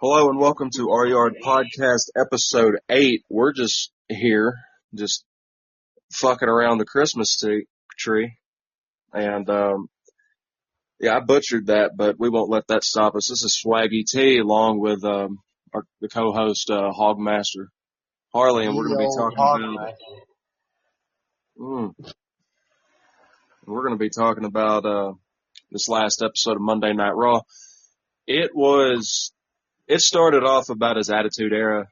Hello and welcome to Our Yard Podcast episode 8. We're just here, just fucking around the Christmas tree. And, yeah, I butchered that, but we won't let that stop us. This is Swaggy T along with, the co-host, Hogmaster Harley, and we're going to be talking about this last episode of Monday Night Raw. It started off about as Attitude Era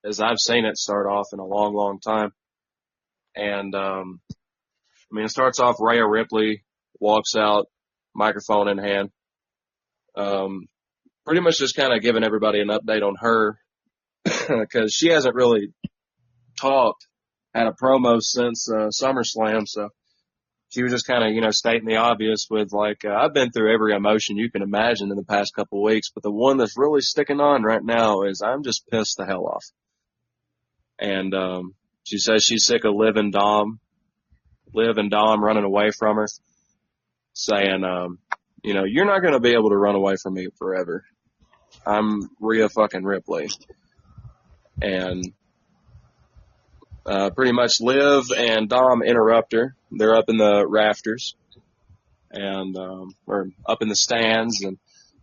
as I've seen it start off in a long, long time. And, it starts off Rhea Ripley walks out, microphone in hand. Pretty much just kind of giving everybody an update on her because she hasn't really had a promo since, SummerSlam. So she was just kind of, stating the obvious with I've been through every emotion you can imagine in the past couple of weeks, but the one that's really sticking on right now is I'm just pissed the hell off. And, she says she's sick of Liv and Dom running away from her, saying, you're not going to be able to run away from me forever. I'm Rhea fucking Ripley. And, pretty much Liv and Dom interrupt her. They're up in the rafters and, or up in the stands and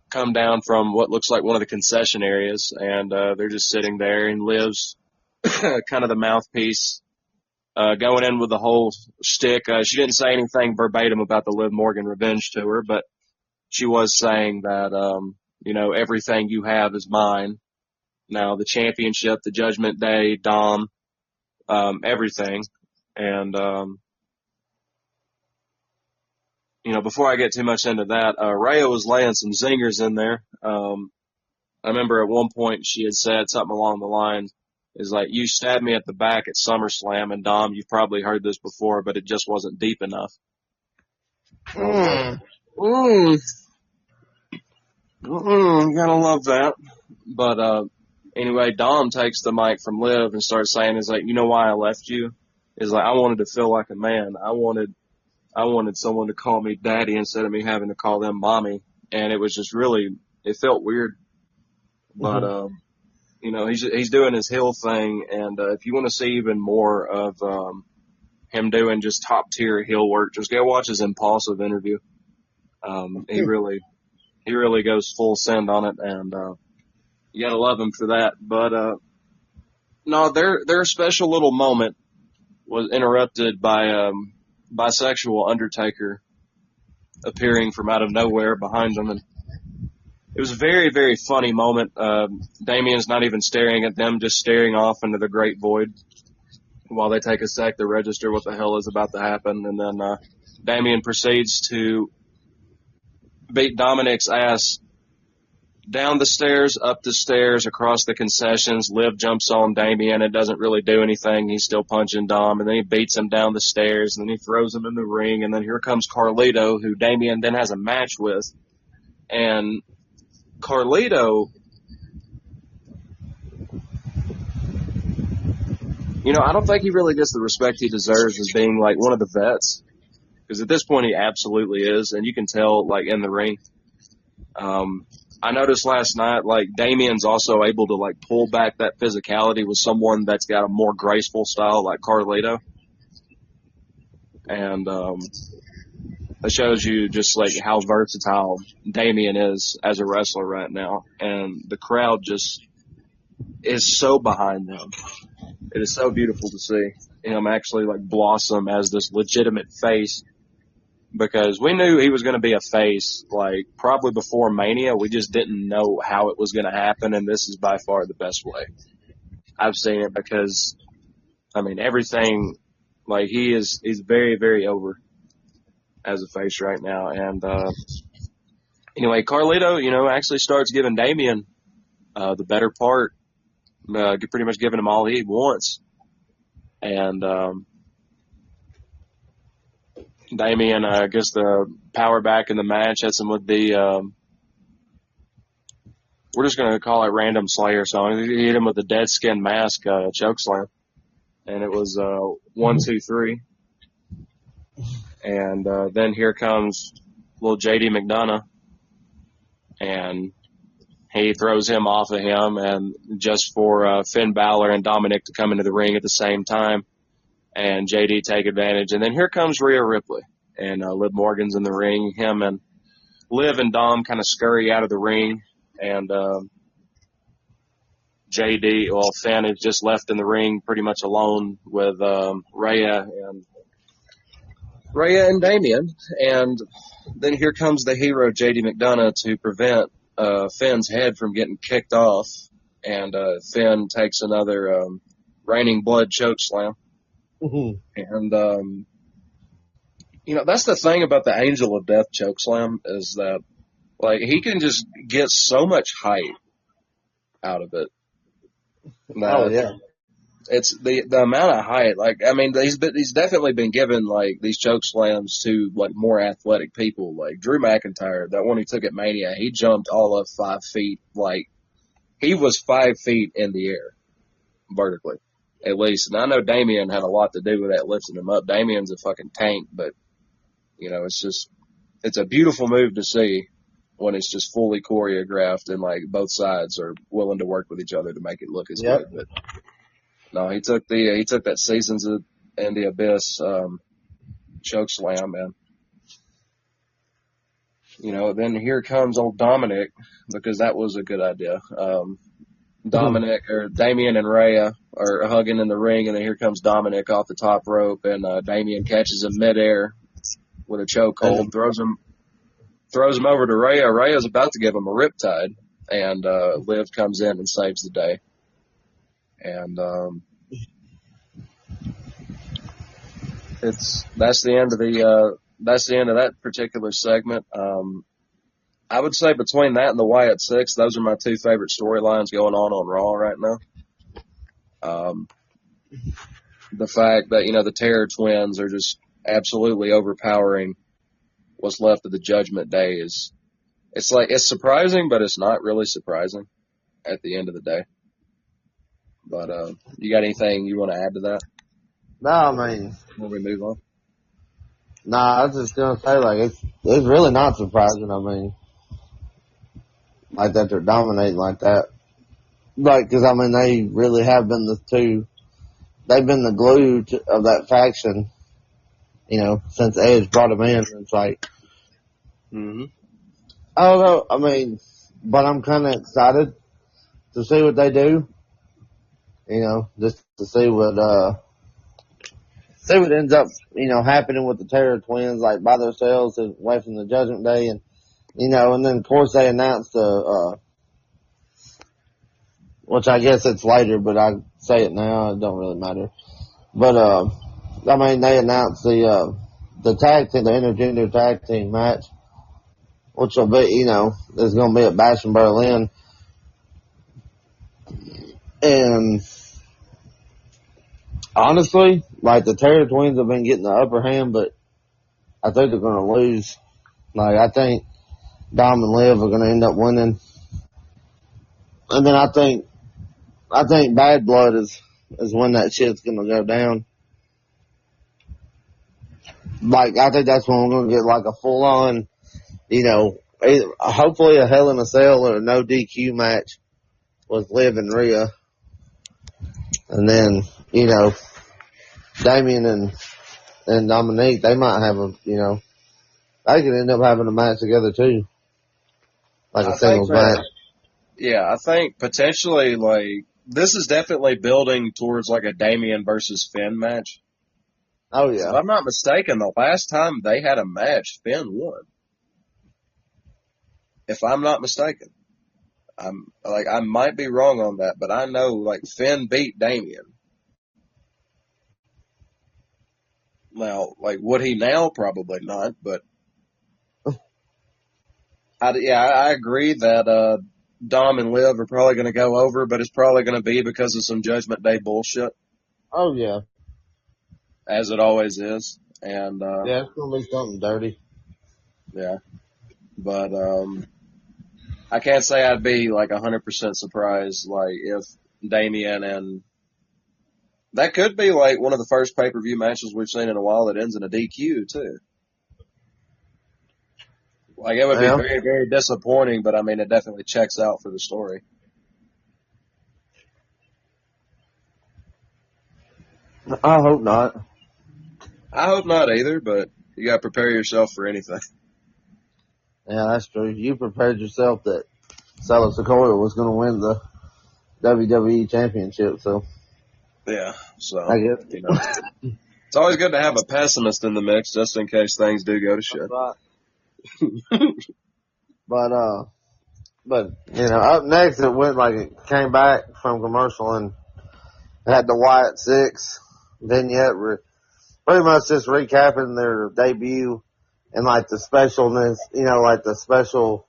come down from what looks like one of the concession areas. And, they're just sitting there and Liv's kind of the mouthpiece, going in with the whole shtick. She didn't say anything verbatim about the Liv Morgan revenge tour, but she was saying that, everything you have is mine. Now, the championship, the Judgment Day, Dom, everything. And, before I get too much into that, Rhea was laying some zingers in there. I remember at one point she had said something along the lines, is like, you stabbed me at the back at SummerSlam, and Dom, you've probably heard this before, but it just wasn't deep enough. You gotta love that. But, anyway, Dom takes the mic from Liv and starts saying, is like, you know why I left you? Is like, I wanted to feel like a man. I wanted someone to call me daddy instead of me having to call them mommy. And it was just it felt weird. But, he's doing his heel thing, and if you want to see even more of him doing just top tier heel work, just go watch his Impulsive interview. He really goes full send on it, and you gotta love him for that. But no, their special little moment was interrupted by bisexual Undertaker appearing from out of nowhere behind them, and it was a very, very funny moment. Damien's not even staring at them, just staring off into the great void while they take a sec to register what the hell is about to happen. And then Damien proceeds to beat Dominic's ass down the stairs, up the stairs, across the concessions. Liv jumps on Damien. It doesn't really do anything. He's still punching Dom, and then he beats him down the stairs, and then he throws him in the ring, and then here comes Carlito, who Damien then has a match with. And Carlito, I don't think he really gets the respect he deserves as being like one of the vets, because at this point he absolutely is, and you can tell in the ring. I noticed last night Damien's also able to pull back that physicality with someone that's got a more graceful style like Carlito, and it shows you just how versatile Damien is as a wrestler right now. And the crowd just is so behind them. It is so beautiful to see him actually blossom as this legitimate face, because we knew he was going to be a face probably before Mania. We just didn't know how it was going to happen. And this is by far the best way I've seen it, because everything, he's very, very over as a face right now. And, anyway, Carlito, actually starts giving Damien, the better part, pretty much giving him all he wants. And, Damien, gets the power back in the match, hits him with the, we're just going to call it Random Slayer song. He hit him with the Dead Skin Mask, choke slam. And it was, 1, 2, 3. And then here comes little JD McDonough, and he throws him off of him, and just for Finn Balor and Dominic to come into the ring at the same time, and JD take advantage. And then here comes Rhea Ripley, and Liv Morgan's in the ring. Him and Liv and Dom kind of scurry out of the ring, and Finn is just left in the ring pretty much alone with Rhea and Damien. And then here comes the hero, JD McDonough, to prevent Finn's head from getting kicked off. And Finn takes another raining blood choke slam. Mm-hmm. And, that's the thing about the Angel of Death choke slam is that, like, he can just get so much height out of it. Oh, yeah. It's the amount of height. Like, I mean, he's definitely been given, like, these choke slams to, like, more athletic people. Like, Drew McIntyre, that one he took at Mania, he jumped all of 5 feet. Like, he was 5 feet in the air, vertically, at least. And I know Damien had a lot to do with that, lifting him up. Damien's a fucking tank, but, it's a beautiful move to see when it's just fully choreographed and, like, both sides are willing to work with each other to make it look as good. But no, he took that Seasons in the Abyss choke slam, and then here comes old Dominic, because that was a good idea. Dominic or Damien and Rhea are hugging in the ring, and then here comes Dominic off the top rope, and Damien catches him midair with a chokehold, throws him over to Rhea. Rhea's about to give him a riptide, and Liv comes in and saves the day. And that's the end of that particular segment. I would say between that and the Wyatt Six, those are my two favorite storylines going on Raw right now. The fact that the Terror Twins are just absolutely overpowering what's left of the Judgment Day it's surprising, but it's not really surprising at the end of the day. But you got anything you want to add to that? No, I mean, when we move on. Nah, I was just gonna say, like, it's really not surprising. I mean, like that they're dominating like that. Like, cause I mean, they really have been they've been the glue of that faction, since Edge brought them in. It's like, I don't know. I mean, but I'm kind of excited to see what they do. Just to see what ends up, happening with the Terror Twins, like by themselves and away from the Judgment Day, and and then of course they announced which I guess it's later, but I say it now, it don't really matter. But I mean, they announced the tag team, the intergender tag team match, which will be, there's going to be at Bash in Berlin. And honestly, like, the Terror Twins have been getting the upper hand, but I think they're going to lose. Like, I think Dom and Liv are going to end up winning. And then I think Bad Blood is when that shit's going to go down. Like, I think that's when we're going to get, like, a full-on, hopefully a Hell in a Cell or a no DQ match with Liv and Rhea. And then, Damien and Dominique, they might have they could end up having a match together too. Like a singles match. Yeah, I think potentially, like, this is definitely building towards, like, a Damien versus Finn match. Oh, yeah. If I'm not mistaken, the last time they had a match, Finn won. If I'm not mistaken. I might be wrong on that, but I know, like, Finn beat Damien. Now, like, would he now? Probably not, but I agree that Dom and Liv are probably going to go over, but it's probably going to be because of some Judgment Day bullshit. Oh, yeah. As it always is. And yeah, it's going to be something dirty. Yeah. But I can't say I'd be, like, 100% surprised, like, if Damien and that could be, like, one of the first pay-per-view matches we've seen in a while that ends in a DQ, too. Like, it would be Yeah. very, very disappointing, but I mean, it definitely checks out for the story. I hope not. I hope not either, but you got to prepare yourself for anything. Yeah, that's true. You prepared yourself that Solo Sikoa was going to win the WWE Championship, so Yeah, so, I guess. you know, it's always good to have a pessimist in the mix just in case things do go to shit. Right. But you know, up next it went like it came back from commercial and had the Wyatt Six vignette, pretty much just recapping their debut and like the specialness, you know, like the special.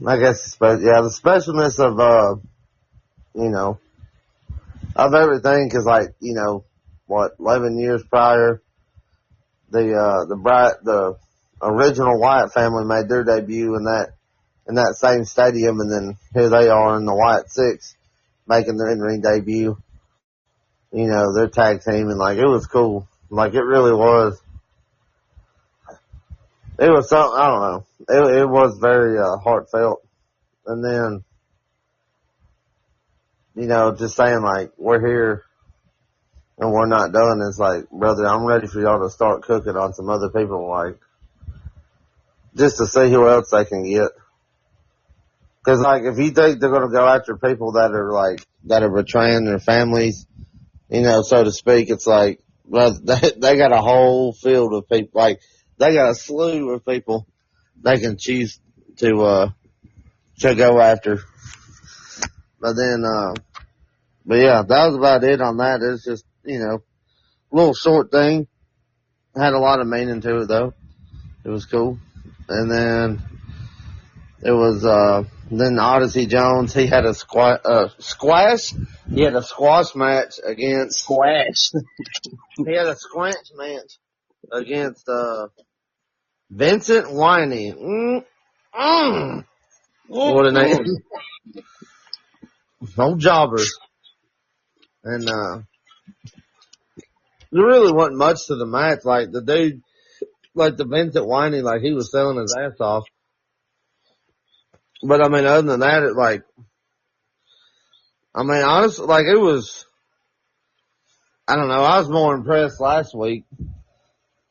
I guess, but yeah, the specialness of you know, of everything, because like, you know, what, 11 years prior, the original Wyatt family made their debut in that same stadium, and then here they are in the Wyatt Six making their in-ring debut. You know, their tag team, and like, it was cool. Like, it really was. It was something, I don't know. It was very, heartfelt. And then, you know, just saying like, we're here and we're not done. It's like, brother, I'm ready for y'all to start cooking on some other people, like, just to see who else they can get. Cause like, if you think they're gonna go after people that are betraying their families, you know, so to speak, it's like, well, they got a whole field of people, like, they got a slew of people they can choose to go after. But then, but yeah, that was about it on that. It's just, you know, a little short thing. Had a lot of meaning to it though. It was cool. And then it was, then Odyssey Jones, he had a squash. He had a squash match against, Squash. he had a squash match against, Vincent Winey. What a name. No jobbers. And, there really wasn't much to the match. Like, the dude, like the Vincent Winey, like, he was selling his ass off. But I mean, other than that, it like, I mean, honestly, like, it was, I don't know, I was more impressed last week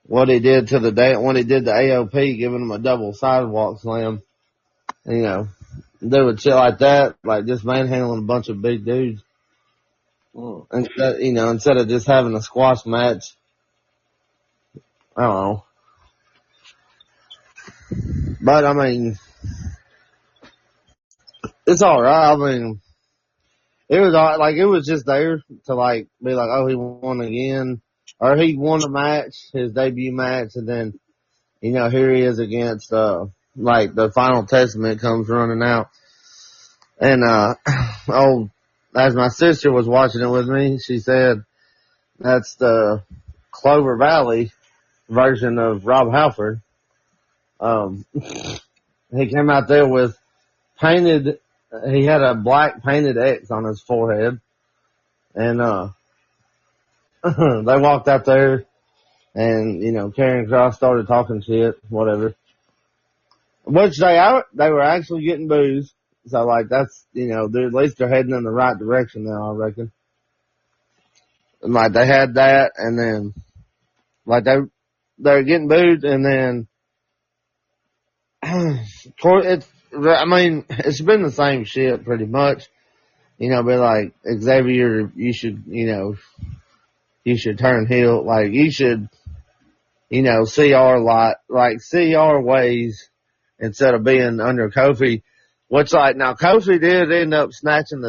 what he did to the day when he did the AOP, giving him a double sidewalk slam. You know, doing shit like that, like just manhandling a bunch of big dudes. Instead of just having a squash match. I don't know. But I mean, it's alright. I mean, it was all, like, it was just there to like be like, oh, he won again, or he won a match, his debut match, and then, you know, here he is against, like the Final Testament comes running out. And, as my sister was watching it with me, she said that's the Clover Valley version of Rob Halford. He came out there with he had a black painted X on his forehead. And, they walked out there and, you know, Karrion Kross started talking shit, whatever. Which they were actually getting booze. So like that's, you know, at least they're heading in the right direction now, I reckon. And like they had that, and then like they're getting booed, and then of course it's been the same shit pretty much. You know, be like, Xavier, you should turn heel, like you should, you know, see our ways instead of being under Kofi. Which, like, now Kofi did end up snatching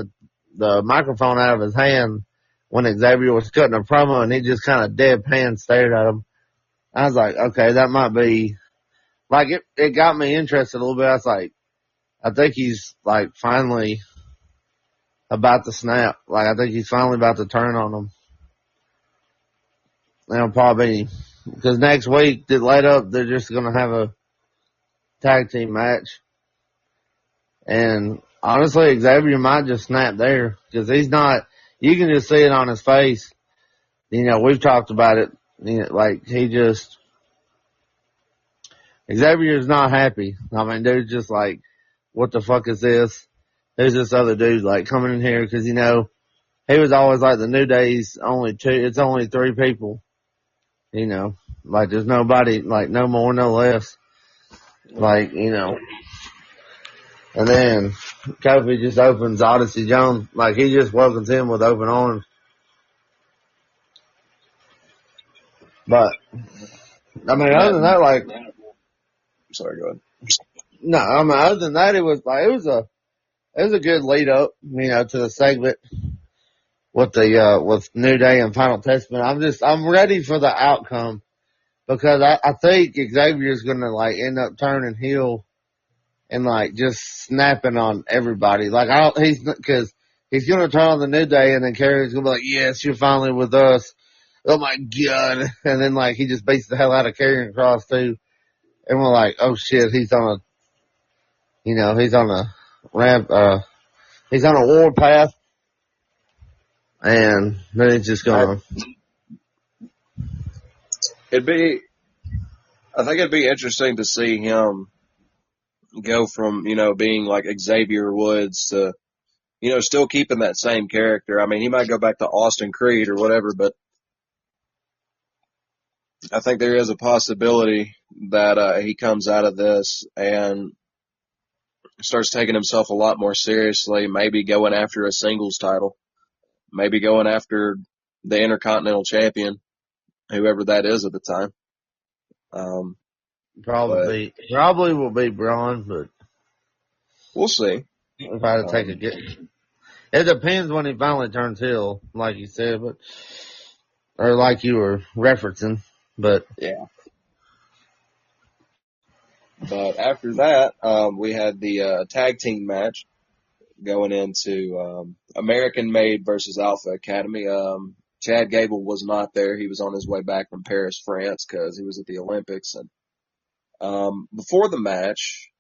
the microphone out of his hand when Xavier was cutting a promo, and he just kind of deadpan stared at him. I was like, okay, that might be, like, it got me interested a little bit. I was like, I think he's, like, finally about to snap. Like, I think he's finally about to turn on him. It'll probably, because next week, they're just going to have a tag team match. And honestly, Xavier might just snap there because he's not, you can just see it on his face. You know, we've talked about it. You know, like he just, Xavier's not happy. I mean, dude's just like, what the fuck is this? There's this other dude like coming in here because, he was always like the New Day's it's only 3 people, like there's nobody, like no more, no less, like, and then Kofi just opens Odyssey Jones, like he just welcomes him with open arms. But, I mean, other than that, like, sorry, go ahead. no, I mean, other than that, it was a good lead up, to the segment with New Day and Final Testament. I'm ready for the outcome because I think Xavier's gonna like end up turning heel and like just snapping on everybody. Like cause he's gonna turn on the New Day and then Carrie's gonna be like, yes, you're finally with us. Oh my God. And then like he just beats the hell out of Karrion Kross too. And we're like, oh shit, he's on a ramp, he's on a war path. And then he's just gonna. I think it'd be interesting to see him go from, being like Xavier Woods to, still keeping that same character. I mean, he might go back to Austin Creed or whatever, but I think there is a possibility that he comes out of this and starts taking himself a lot more seriously, maybe going after a singles title, maybe going after the Intercontinental Champion, whoever that is at the time. Probably will be Braun, but we'll see. If I had to take a guess, it depends when he finally turns heel, like you said, or like you were referencing. But yeah. But after that, we had the tag team match going into American Made versus Alpha Academy. Chad Gable was not there. He was on his way back from Paris, France, because he was at the Olympics. And before the match,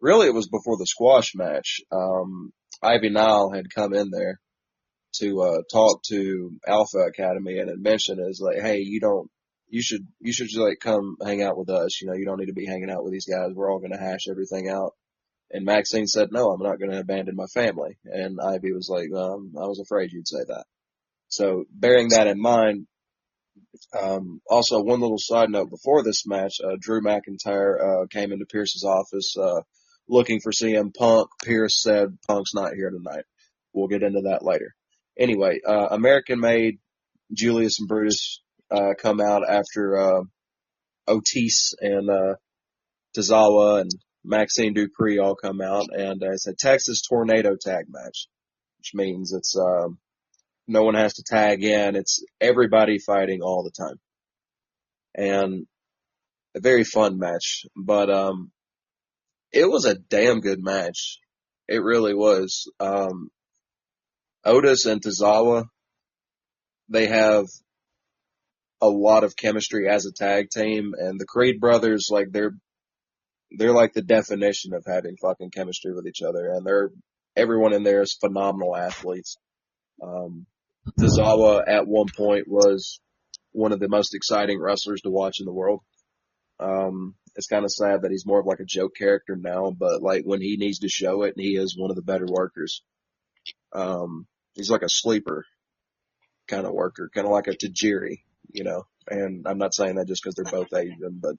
really it was before the squash match, Ivy Nile had come in there to talk to Alpha Academy and had mentioned is like, hey, you should just like come hang out with us. You don't need to be hanging out with these guys. We're all going to hash everything out. And Maxine said, no, I'm not going to abandon my family. And Ivy was like, I was afraid you'd say that. So bearing that in mind, also one little side note before this match, Drew McIntyre, came into Pierce's office, looking for CM Punk. Pierce said, Punk's not here tonight. We'll get into that later. Anyway, American Made, Julius and Brutus, come out after, Otis and, Tozawa and Maxine Dupree all come out, and it's a Texas Tornado tag match, which means it's no one has to tag in. It's everybody fighting all the time, and a very fun match. But it was a damn good match. It really was. Otis and Tozawa, they have a lot of chemistry as a tag team, and the Creed brothers, like they're like the definition of having fucking chemistry with each other, and everyone in there is phenomenal athletes. Tozawa at one point was one of the most exciting wrestlers to watch in the world. It's kind of sad that he's more of like a joke character now, but like when he needs to show it, he is one of the better workers. He's like a sleeper kind of worker, kind of like a Tajiri, and I'm not saying that just because they're both Asian, but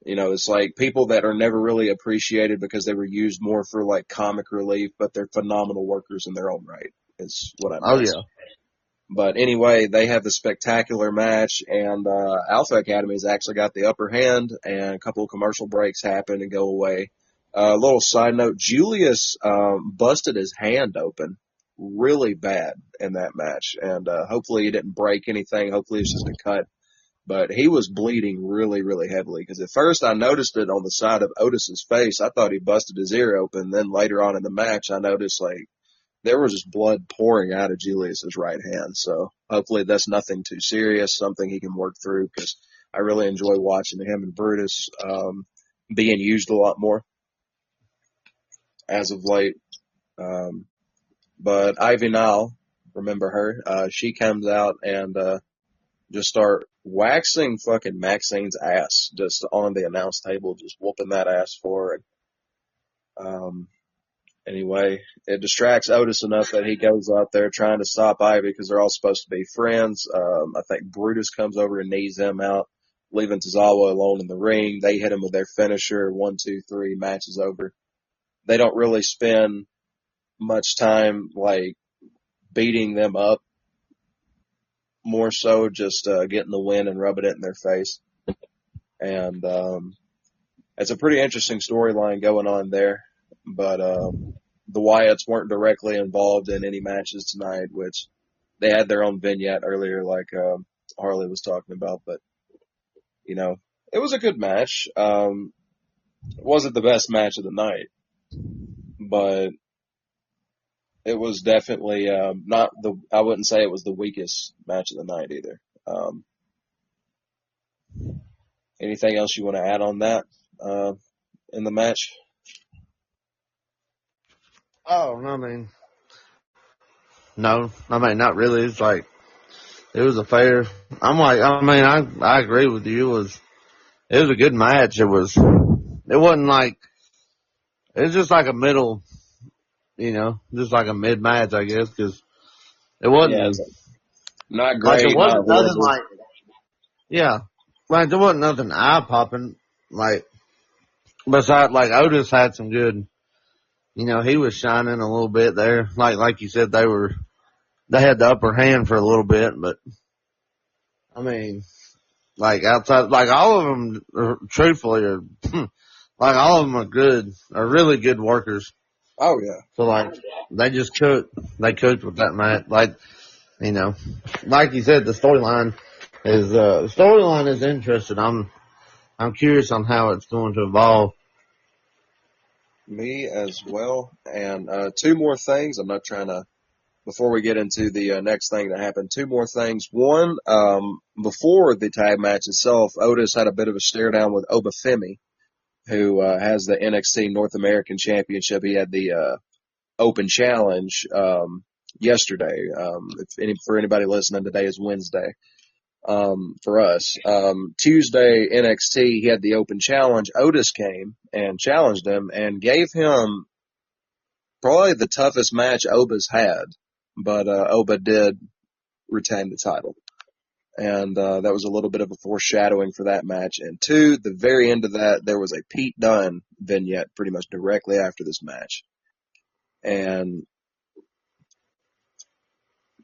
it's like people that are never really appreciated because they were used more for like comic relief, but they're phenomenal workers in their own right, is what I mean. Oh, yeah. But anyway, they have the spectacular match, and Alpha Academy's actually got the upper hand, and a couple of commercial breaks happen and go away. Little side note, Julius busted his hand open really bad in that match, and hopefully he didn't break anything. Hopefully it's just a cut. But he was bleeding really, really heavily because at first I noticed it on the side of Otis's face. I thought he busted his ear open. Then later on in the match, I noticed like there was just blood pouring out of Julius's right hand. So hopefully that's nothing too serious, something he can work through because I really enjoy watching him and Brutus being used a lot more as of late. But Ivy Nile, remember her? She comes out and just start waxing fucking Maxine's ass just on the announce table, just whooping that ass for it. Anyway, it distracts Otis enough that he goes out there trying to stop Ivy because they're all supposed to be friends. I think Brutus comes over and knees him out, leaving Tozawa alone in the ring. They hit him with their finisher. 1, 2, 3, match is over. They don't really spend much time like beating them up. More so just getting the win and rubbing it in their face. And it's a pretty interesting storyline going on there. But the Wyatts weren't directly involved in any matches tonight, which they had their own vignette earlier, like Harley was talking about. But, you know, it was a good match. It wasn't the best match of the night, but it was definitely I wouldn't say it was the weakest match of the night either. Anything else you want to add on that in the match? Oh, I mean, no, I mean, not really. It's like, it was a fair, I agree with you. It was a good match. It wasn't like, it was just like a middle, just like a mid match, I guess, because it wasn't, not great. Like, it wasn't nothing like, like, there wasn't nothing eye popping, like, besides, like, Otis had some good, he was shining a little bit there. Like you said, they had the upper hand for a little bit, but I mean, like outside, like all of them truthfully are, like all of them are really good workers. Oh yeah. So like, they cooked with that match. Like, like you said, the storyline is interesting. I'm curious on how it's going to evolve. Me as well. And 2 more things. I'm not trying to, before we get into the next thing that happened, 2 more things. One, before the tag match itself, Otis had a bit of a stare down with Obafemi, who has the NXT North American Championship. He had the Open Challenge yesterday. For anybody listening, today is Wednesday. For us. Tuesday, NXT, he had the Open Challenge. Otis came and challenged him and gave him probably the toughest match Oba's had, but Oba did retain the title. And that was a little bit of a foreshadowing for that match. And 2, the very end of that, there was a Pete Dunne vignette pretty much directly after this match. And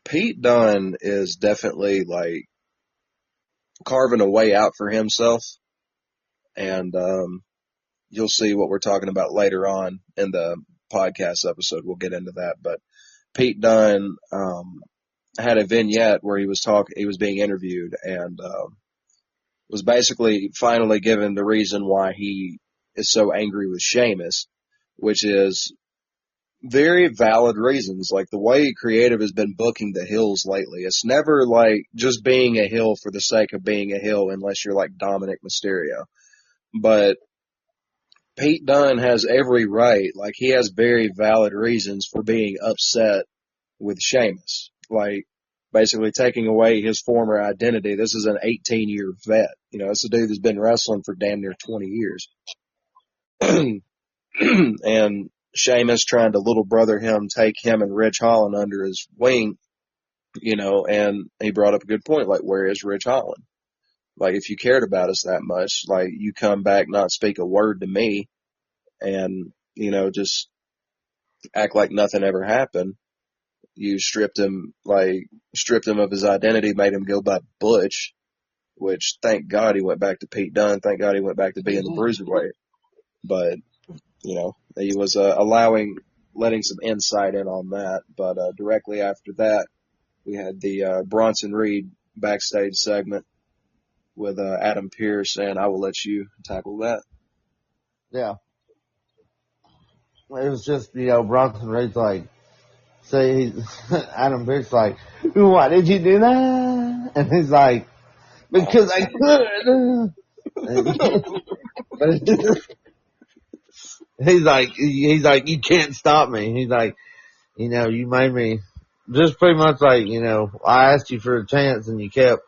Pete Dunne is definitely like carving a way out for himself, and you'll see what we're talking about later on in the podcast episode. We'll get into that, but Pete Dunne had a vignette where he was being interviewed, and was basically finally given the reason why he is so angry with Sheamus, which is very valid reasons. Like the way creative has been booking the heels lately, it's never like just being a heel for the sake of being a heel unless you're like Dominic Mysterio. But Pete Dunne has every right, like he has very valid reasons for being upset with Sheamus. Like basically taking away his former identity. This is an 18-year vet. It's a dude that's been wrestling for damn near 20 years. And Sheamus trying to little brother him, take him and Ridge Holland under his wing, and he brought up a good point, like, where is Ridge Holland? Like, if you cared about us that much, like, you come back, not speak a word to me, and, just act like nothing ever happened. You stripped him of his identity, made him go by Butch, which, thank God he went back to Pete Dunne, thank God he went back to being the Bruiserweight. But, he was letting some insight in on that. But directly after that, we had the Bronson Reed backstage segment with Adam Pearce, and I will let you tackle that. Yeah. It was just, Bronson Reed's like, Adam Pearce like, why did you do that? And he's like, because I could. He's like, you can't stop me. He's like, you made me, just pretty much like, I asked you for a chance and you kept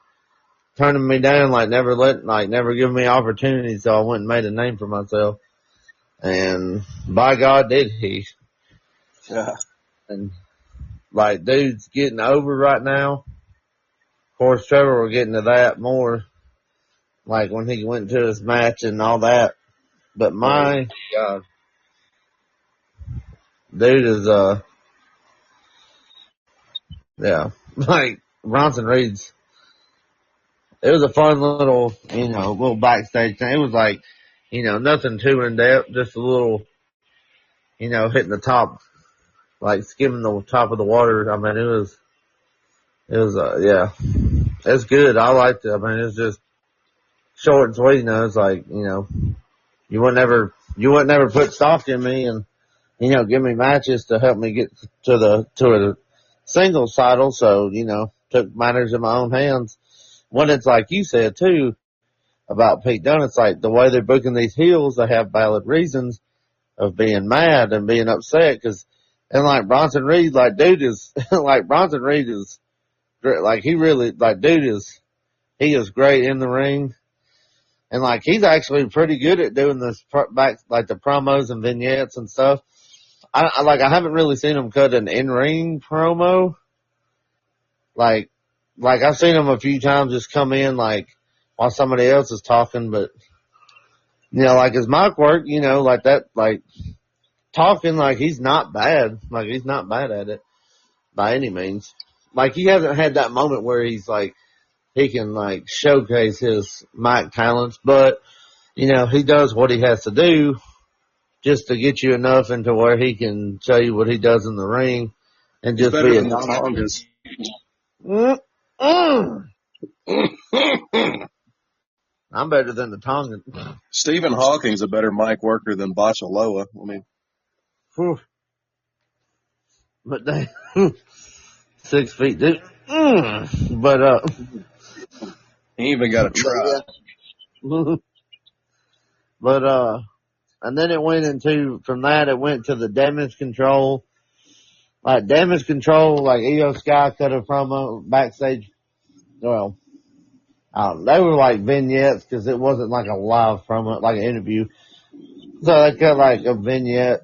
turning me down, never giving me opportunities, so I went and made a name for myself. And by God, did he. Yeah. And, dude's getting over right now. Of course, Trevor will get into that more, when he went to his match and all that. But my God, dude is, yeah, Bronson Reed's. It was a fun little backstage thing. It was nothing too in depth, just a little, hitting the top, skimming the top of the water. I mean, yeah, it's good. I liked it. I mean, it's just short and sweet. It's you wouldn't never put stock in me and, give me matches to help me get to a singles title. So, took matters in my own hands. When it's like you said too about Pete Dunne, it's the way they're booking these heels, they have valid reasons of being mad and being upset. And Bronson Reed, dude is, Bronson Reed is great. He is great in the ring. And he's actually pretty good at doing this back, the promos and vignettes and stuff. I haven't really seen him cut an in-ring promo. I've seen him a few times just come in while somebody else is talking, but his mic work, talking he's not bad. He's not bad at it by any means. He hasn't had that moment where he's he can showcase his mic talents, but he does what he has to do just to get you enough into where he can show you what he does in the ring and just better be than the Tongas. I'm better than the Tongan. Stephen Hawking's a better mic worker than Bachaloa. I mean, whew. But they 6 feet deep. But he even got a try. But and then it went from that it went to the damage control. Damage control, Io Sky cut a promo backstage. Well, they were vignettes because it wasn't a live promo, an interview. So they cut a vignette,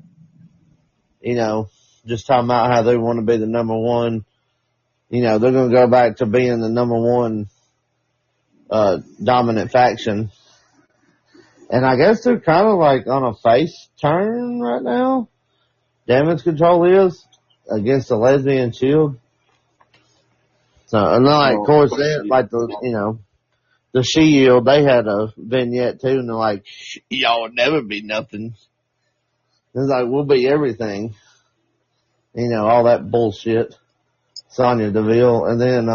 just talking about how they want to be the number one. They're going to go back to being the number one, dominant faction. And I guess they're kind of on a face turn right now. Damage control is against the lesbian shield. So, and then of course, the Shield, they had a vignette too, and they're y'all would never be nothing. It's we'll be everything. All that bullshit. Sonya Deville, and then,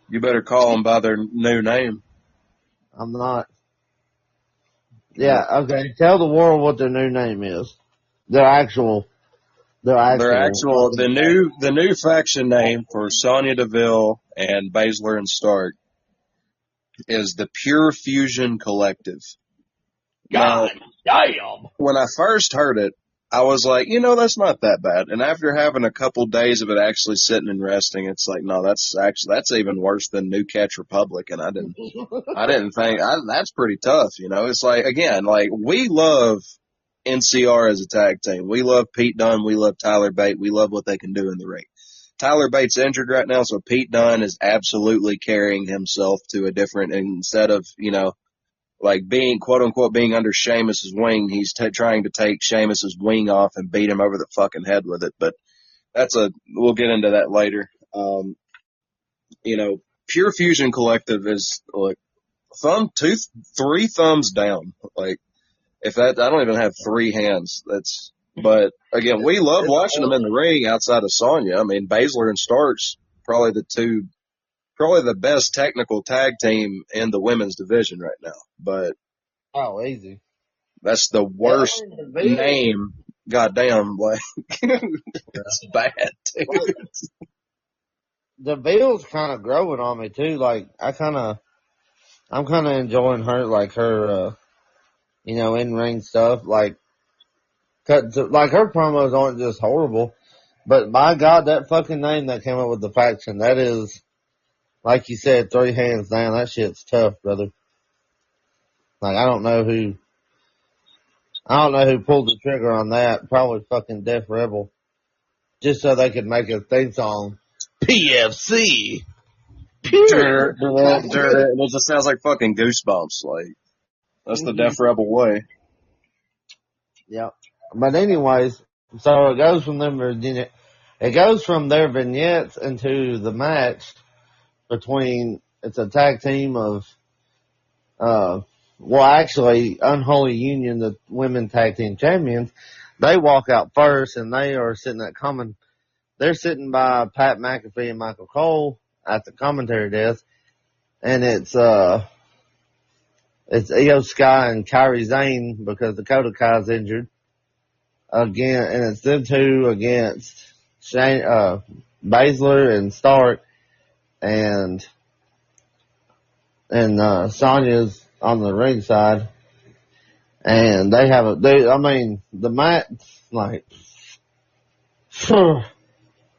you better call them by their new name. I'm not. Yeah, okay. Tell the world what their new name is. The new faction name for Sonya Deville and Baszler and Stark is the Pure Fusion Collective. God damn! When I first heard it, I was that's not that bad. And after having a couple days of it actually sitting and resting, it's no, that's even worse than New Catch Republic. And I didn't think that's pretty tough. It's again, we love NCR as a tag team. We love Pete Dunne. We love Tyler Bate. We love what they can do in the ring. Tyler Bate's injured right now, so Pete Dunne is absolutely carrying himself to a different, instead of, being, quote unquote, being under Sheamus's wing, he's trying to take Sheamus's wing off and beat him over the fucking head with it. But we'll get into that later. Pure Fusion Collective is three thumbs down. I don't even have three hands. But again, we love watching them in the ring outside of Sonya. I mean, Baszler and Stark's probably the best technical tag team in the women's division right now. But easy. That's the worst name. Goddamn, it's bad, dude. The Bill's kind of growing on me too. I'm kind of enjoying her, her, in ring stuff. Her promos aren't just horrible, but my God, that fucking name that came up with the faction, that is like you said, 3 hands down. That shit's tough, brother. Like, I don't know who pulled the trigger on that. Probably fucking Def Rebel. Just so they could make a theme song. PFC. Pure. It just sounds like fucking Goosebumps. Like, that's the Def Rebel way. Yeah. But anyways, so it goes from their vignettes into the match between, it's a tag team of, actually, Unholy Union, the women tag team champions. They walk out first and they are they're sitting by Pat McAfee and Michael Cole at the commentary desk, and it's Io Sky and Kairi Sane because Dakota Kai's injured again, and it's them two against Baszler and Stark, and Sonya's on the ringside, and the match, like,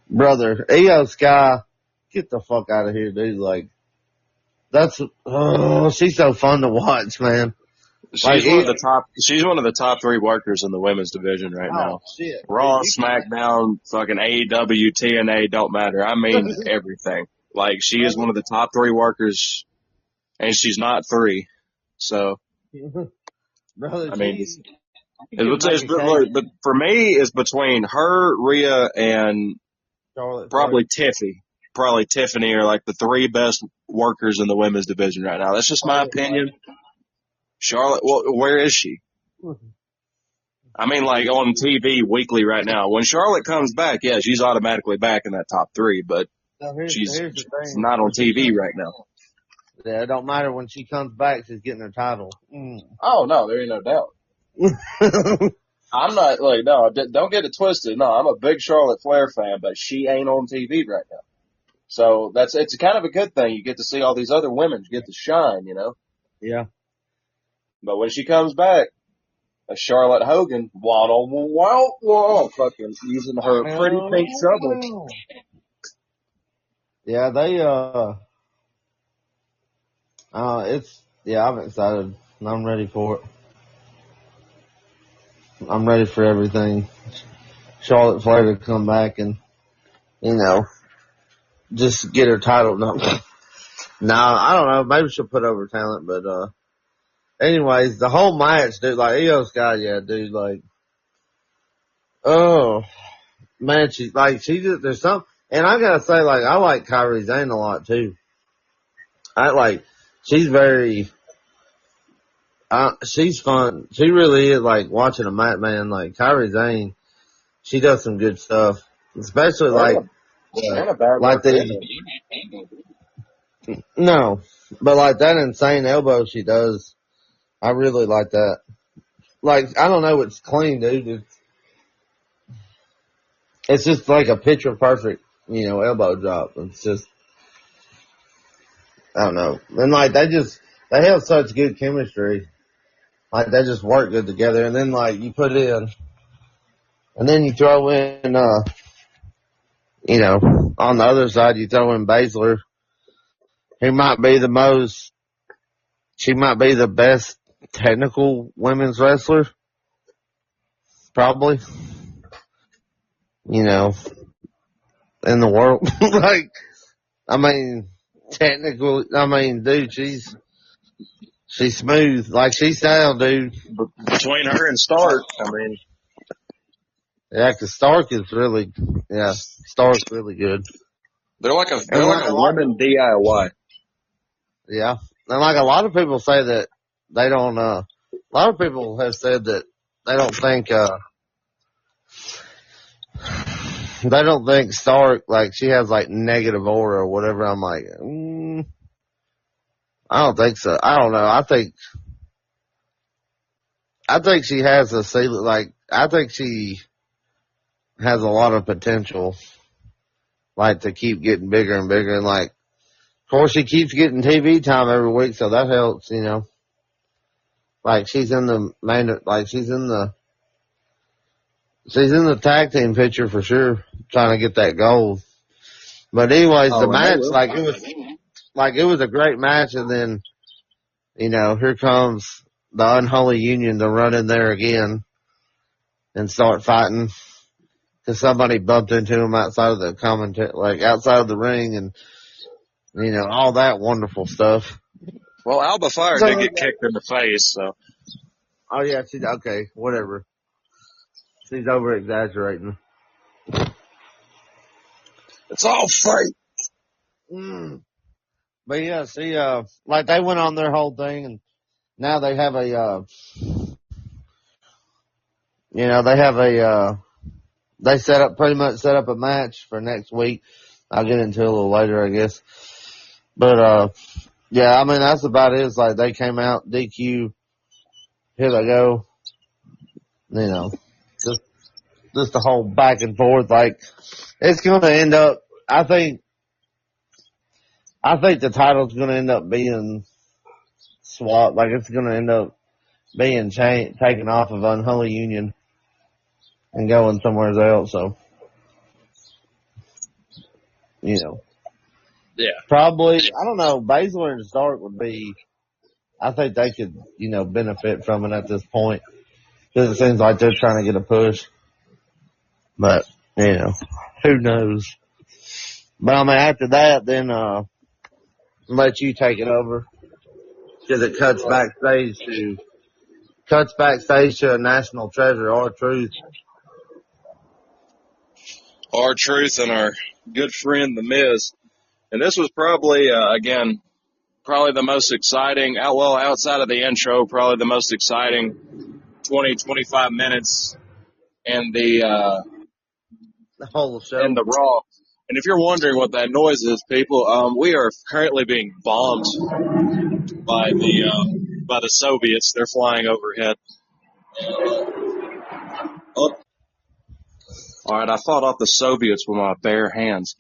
brother, Io Sky, get the fuck out of here, dude. Like, she's so fun to watch, man. She's one of the top 3 workers in the women's division right now. Shit. Raw, SmackDown, fucking AEW, TNA, don't matter. I mean, everything. Like, she is one of the top 3 workers, and she's not 3. So, Brother, I mean, but for me, it's between her, Rhea, and probably Tiffany. Probably Tiffany are like the 3 best workers in the women's division right now. That's just my opinion. Charlotte, well, where is she? I mean, like, on TV weekly right now. When Charlotte comes back, yeah, she's automatically back in that top 3, but she's not on TV right now. Yeah, it don't matter when she comes back, she's getting her title. Oh, no, there ain't no doubt. I'm not, like, no, don't get it twisted. No, I'm a big Charlotte Flair fan, but she ain't on TV right now. So it's kind of a good thing. You get to see all these other women get to shine, you know? Yeah. But when she comes back, a Charlotte Hogan, wow, fucking using her pretty pink shovel. Yeah, I'm excited. I'm ready for it. I'm ready for everything. Charlotte Flair to come back and, just get her title. No, I don't know. Maybe she'll put over talent, but, anyways, the whole match, dude, like, Io Sky, yeah, dude, like, oh, man, there's some, and I gotta say, like, I like Kairi Sane a lot, too. She's very, she's fun. She really is, like, watching a match, man. Like, Kairi Sane, she does some good stuff. Especially, no, but, like, that insane elbow she does, I really like that. Like, I don't know, it's clean, dude. It's just like a picture perfect, elbow drop. It's just, I don't know. And, like, they have such good chemistry. Like, they just work good together. And then, like, you put in, and then you throw in, on the other side, you throw in Baszler, who she might be the best technical women's wrestler. Probably. In the world. Like, dude, she's smooth. Like, she's down, dude. Between her and Stark, yeah, 'cause Stark's really good. They're like a women DIY. Yeah. And like a lot of people say that they don't, a lot of people have said that they don't think Stark, like, she has, like, negative aura or whatever. I'm like, I don't think so. I don't know. I think she has a ceiling. Like, I think she has a lot of potential, like, to keep getting bigger and bigger. And, like, of course, she keeps getting TV time every week, so that helps, Like, she's in the tag team picture for sure, trying to get that gold. But anyways, the match, like, like, it was a great match, and then, here comes the unholy union to run in there again and start fighting. Because somebody bumped into him outside of the outside of the ring, and, all that wonderful stuff. Well, Alba Fire So, did get kicked in the face, so. oh yeah, okay, whatever. She's over exaggerating. It's all fake. But yeah, see, like they went on their whole thing, and now they have they pretty much set up a match for next week. I'll get into it a little later, I guess. But, yeah, I mean, that's about it. It's like they came out, DQ, here they go. Just the whole back and forth. Like, it's going to end up, I think the title's going to end up being swapped. Like, it's going to end up being taken off of Unholy Union and going somewhere else. So, Yeah. probably, I don't know, Baszler and Stark would be, I think they could, benefit from it at this point. Because it seems like they're trying to get a push. But, who knows? But I mean, after that, then, let you take it over. Because it cuts backstage to a national treasure, R-Truth. R-Truth and our good friend, The Miz. And this was probably, again, probably the most exciting, outside of the intro, probably the most exciting 20, 25 minutes in the whole show. In the Raw. And if you're wondering what that noise is, people, we are currently being bombed by the Soviets. They're flying overhead. All right, I fought off the Soviets with my bare hands.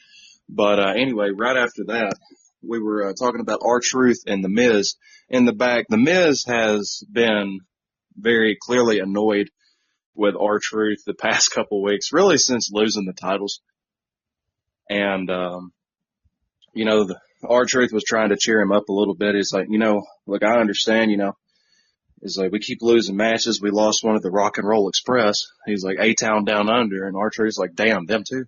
But anyway, right after that, we were talking about R-Truth and The Miz. In the back, The Miz has been very clearly annoyed with R-Truth the past couple of weeks, really since losing the titles. And, R-Truth was trying to cheer him up a little bit. He's like, look, I understand, He's like, we keep losing matches. We lost one at the Rock and Roll Express. He's like, A-Town Down Under. And R-Truth's like, damn, them too.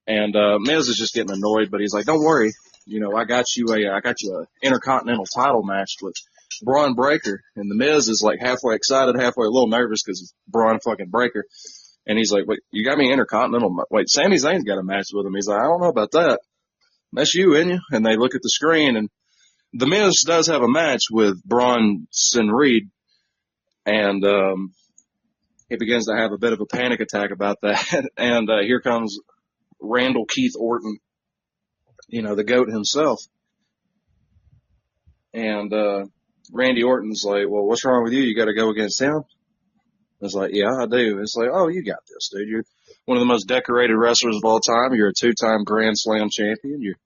And Miz is just getting annoyed, but he's like, don't worry. I got you a Intercontinental title match with Braun Breaker. And the Miz is like halfway excited, halfway a little nervous because it's Braun fucking Breaker. And he's like, wait, you got me Intercontinental? Wait, Sami Zayn's got a match with him. He's like, I don't know about that. That's you, ain't you? And they look at the screen, and the Miz does have a match with Bronson Reed. And he begins to have a bit of a panic attack about that. And here comes Randall Keith Orton, the GOAT himself. And Randy Orton's like, well, what's wrong with you? You got to go against him? I was like, yeah, I do. It's like, oh, you got this, dude. You're one of the most decorated wrestlers of all time. You're a 2-time Grand Slam champion. You're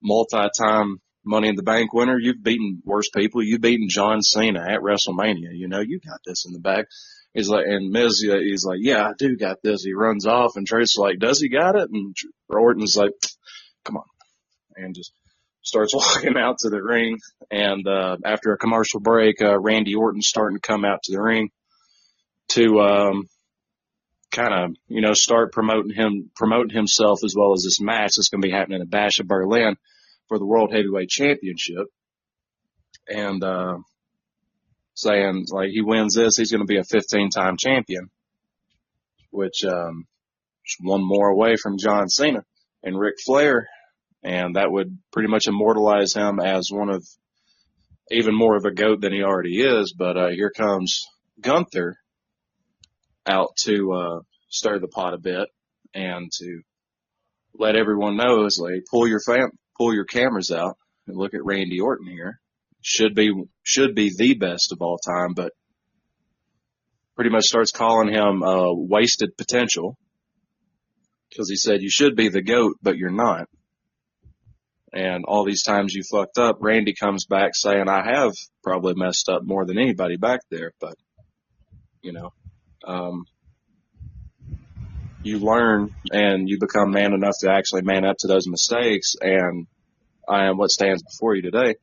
multi-time Money in the Bank winner. You've beaten worse people. You've beaten John Cena at WrestleMania. You got this in the bag. He's like, and Miz, he's like, yeah, I do got this. He runs off, and Tracy's like, does he got it? And Orton's like, come on. And just starts walking out to the ring. And after a commercial break, Randy Orton's starting to come out to the ring to kind of, start promoting himself as well as this match that's going to be happening at Bash of Berlin for the World Heavyweight Championship. And saying, like, he wins this, he's going to be a 15-time champion, which is one more away from John Cena and Ric Flair. And that would pretty much immortalize him as one of even more of a GOAT than he already is. But here comes Gunther out to stir the pot a bit and to let everyone know, is like, pull your cameras out and look at Randy Orton here. Should be the best of all time, but pretty much starts calling him wasted potential because he said you should be the GOAT, but you're not. And all these times you fucked up, Randy comes back saying, I have probably messed up more than anybody back there, but you learn and you become man enough to actually man up to those mistakes. And I am what stands before you today.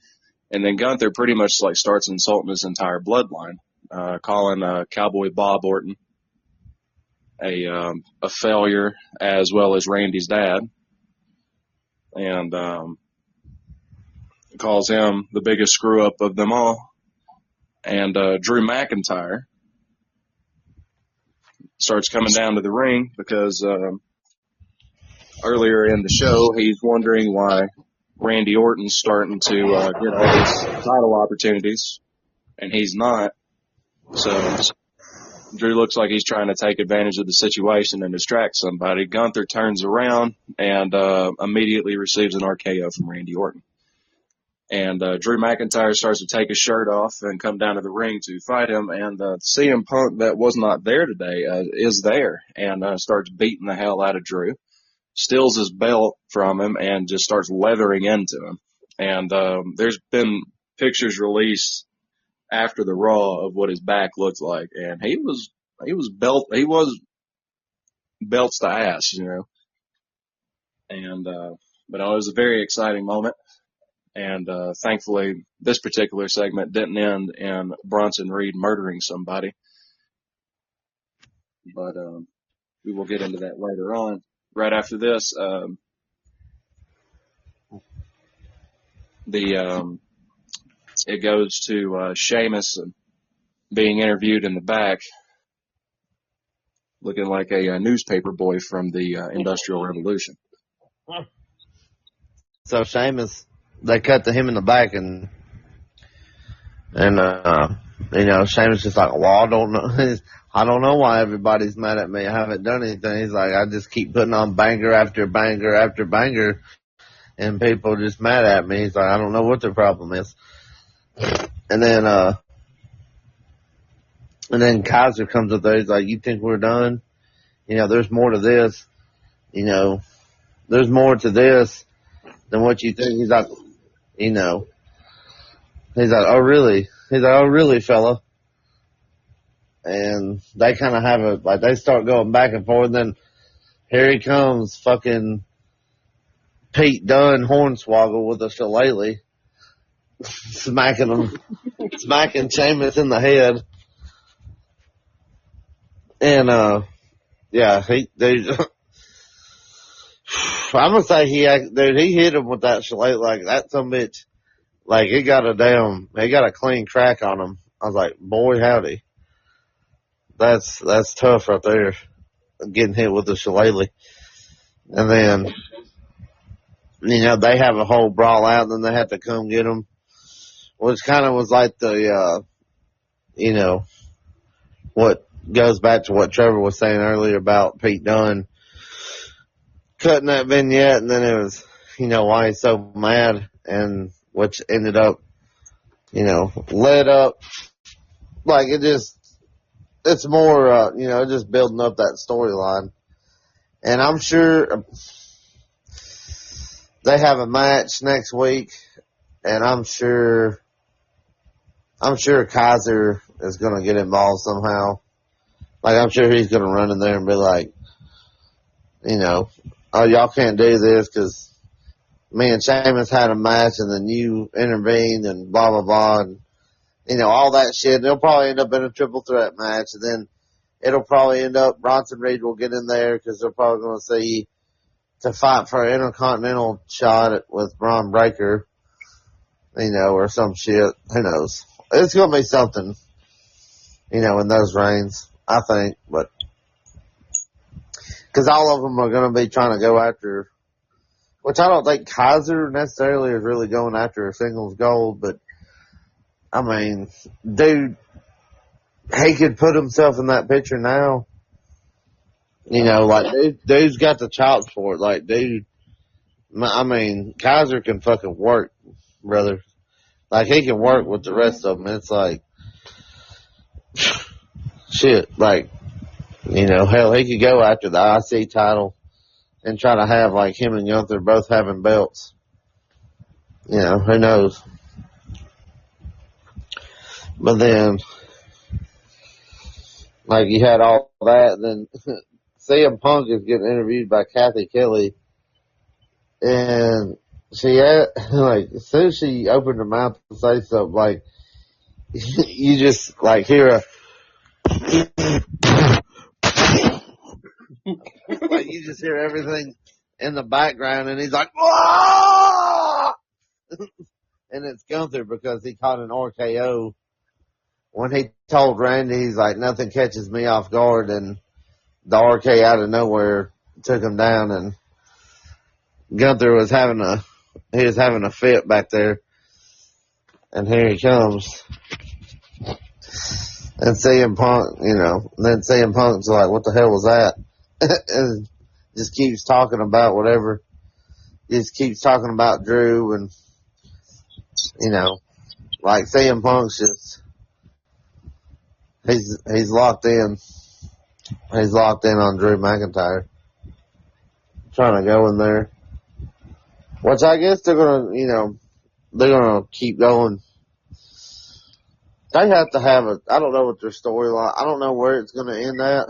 And then Gunther pretty much like starts insulting his entire bloodline, calling Cowboy Bob Orton a failure, as well as Randy's dad, and calls him the biggest screw up of them all. And Drew McIntyre starts coming down to the ring because earlier in the show he's wondering why Randy Orton's starting to get all these title opportunities and he's not. So Drew looks like he's trying to take advantage of the situation and distract somebody. Gunther turns around and immediately receives an RKO from Randy Orton. And Drew McIntyre starts to take his shirt off and come down to the ring to fight him. And CM Punk, that was not there today, is there and starts beating the hell out of Drew, steals his belt from him, and just starts leathering into him. And there's been pictures released after the Raw of what his back looked like, and he was belts to ass, you know. And but it was a very exciting moment. And thankfully, this particular segment didn't end in Bronson Reed murdering somebody. But we will get into that later on. Right after this, it goes to Sheamus being interviewed in the back, looking like a newspaper boy from the Industrial Revolution. So Sheamus, they cut to him in the back, and you know, Sheamus just like, well, I don't know. I don't know why everybody's mad at me. I haven't done anything. He's like, I just keep putting on banger after banger after banger, and people are just mad at me. He's like, I don't know what their problem is. And then Kaiser comes up there. He's like, you think we're done? You know, there's more to this. You know, there's more to this than what you think. He's like, you know, he's like, oh, really? He's like, oh, really, fella? And they kind of have a, like, they start going back and forth. And then here he comes, fucking Pete Dunne Hornswoggle with a shillelagh, smacking Sheamus in the head. And, yeah, I'm gonna say he hit him with that shillelagh, like, that some bitch, like, he got a clean crack on him. I was like, boy, howdy. That's tough right there, getting hit with the shillelagh. And then, you know, they have a whole brawl out, and then they have to come get him, which kind of was like the, you know, what goes back to what Trevor was saying earlier about Pete Dunne cutting that vignette, and then it was, you know, why he's so mad, and which ended up, you know, led up, like it's more, you know, just building up that storyline. And I'm sure they have a match next week, and I'm sure Kaiser is going to get involved somehow. Like, I'm sure he's going to run in there and be like, you know, oh, y'all can't do this because me and Sheamus had a match and then you intervened and blah, blah, blah. And, you know, all that shit. They'll probably end up in a triple threat match, and then it'll probably end up Bronson Reed will get in there because they're probably going to see to fight for an intercontinental shot with Braun Breaker, you know, or some shit. Who knows? It's going to be something, you know, in those reigns, I think. But because all of them are going to be trying to go after, which I don't think Kaiser necessarily is really going after a singles gold, but I mean, dude, he could put himself in that picture now. You know, like, dude's got the chops for it. Like, dude, I mean, Kaiser can fucking work, brother. Like, he can work with the rest of them. It's like, shit, like, you know, hell, he could go after the IC title and try to have, like, him and Gunther both having belts. You know, who knows? But then, like, you had all that, and then CM Punk is getting interviewed by Kathy Kelly, and she had, like, as soon as she opened her mouth to say something, like, you just, like, hear like, you just hear everything in the background, and he's like, "Whoa!" And it's Gunther because he caught an RKO. When he told Randy, he's like, nothing catches me off guard, and the RK out of nowhere took him down, and Gunther was having a fit back there, and here he comes. And CM Punk, then CM Punk's like, what the hell was that? And just keeps talking about whatever. Just keeps talking about Drew, and, like CM Punk's just, he's locked in. He's locked in on Drew McIntyre. Trying to go in there. Which I guess they're gonna keep going. They have to have I don't know what their storyline, I don't know where it's gonna end at.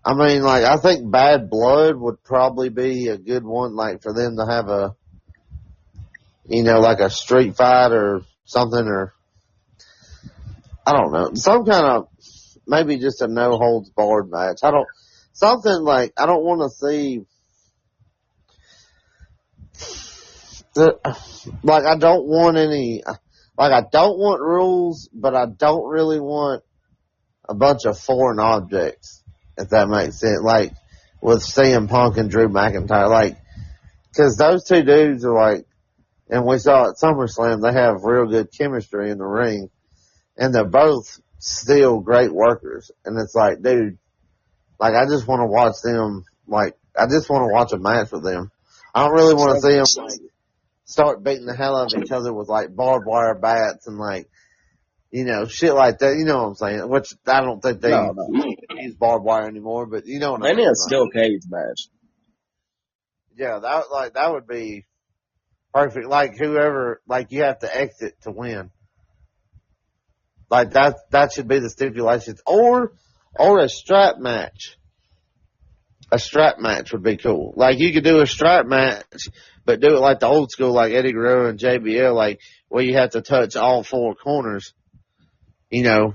I mean, like, I think Bad Blood would probably be a good one, like, for them to have like a street fight or something, or, I don't know, some kind of, maybe just a no holds barred match. Something like, I don't want to see, like, I don't want rules, but I don't really want a bunch of foreign objects, if that makes sense. Like, with CM Punk and Drew McIntyre, like, cause those two dudes are like, and we saw at SummerSlam, they have real good chemistry in the ring, and they're both still great workers. And it's like, dude, like, I just want to watch them, like, I just want to watch a match with them. I don't really want to see them, like, start beating the hell out of each other with, like, barbed wire bats and, like, shit like that. You know what I'm saying? Which I don't think they use barbed wire anymore, but you know what I mean. They need a steel cage match. Yeah, that would be perfect. Like, whoever, like, you have to exit to win. Like, that should be the stipulations. Or a strap match. A strap match would be cool. Like, you could do a strap match, but do it like the old school, like Eddie Guerrero and JBL, like, where you have to touch all four corners. Yeah.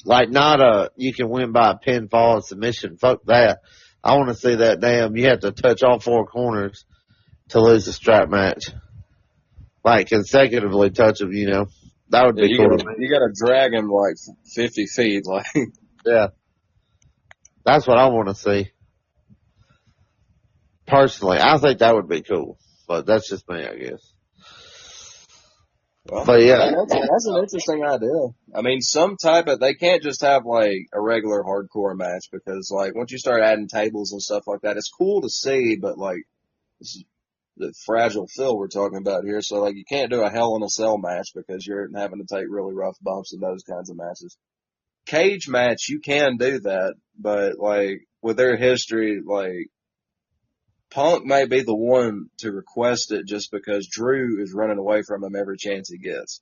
Like, not you can win by a pinfall and submission. Fuck that. I want to see that you have to touch all four corners to lose the strap match. Like, consecutively touch them, That would be cool. You gotta drag him like 50 feet, like. Yeah. That's what I want to see. Personally, I think that would be cool. But that's just me, I guess. Well, but yeah. That's an interesting idea. I mean, they can't just have like a regular hardcore match, because like once you start adding tables and stuff like that, it's cool to see, but like, this is the fragile Phil we're talking about here. So like, you can't do a Hell in a Cell match because you're having to take really rough bumps in those kinds of matches. Cage match, you can do that, but like with their history, like Punk may be the one to request it just because Drew is running away from him every chance he gets.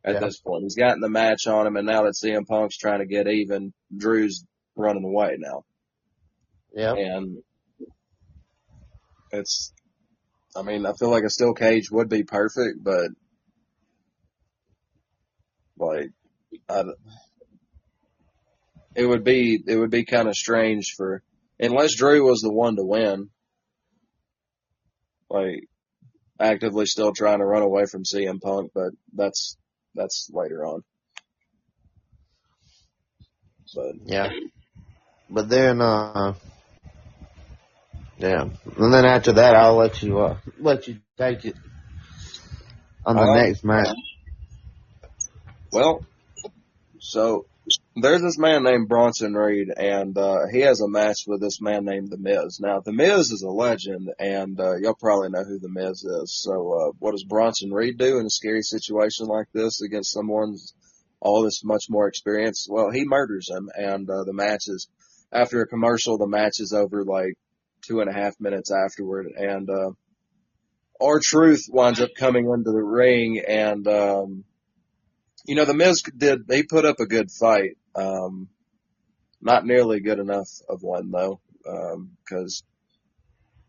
At this point, he's gotten the match on him, and now that CM Punk's trying to get even, Drew's running away now. Yeah. And I feel like a steel cage would be perfect, but like, it would be kind of strange unless Drew was the one to win, like, actively still trying to run away from CM Punk, but that's later on. But yeah. But then, yeah. And then after that, I'll let you take it on the next match. Well, so there's this man named Bronson Reed, and he has a match with this man named The Miz. Now, The Miz is a legend, and y'all probably know who The Miz is. So what does Bronson Reed do in a scary situation like this against someone's all this much more experience? Well, he murders him, and the match is, after a commercial, the match is over like 2.5 minutes afterward, and R-Truth winds up coming into the ring, and The Miz he put up a good fight. Not nearly good enough of one, though, because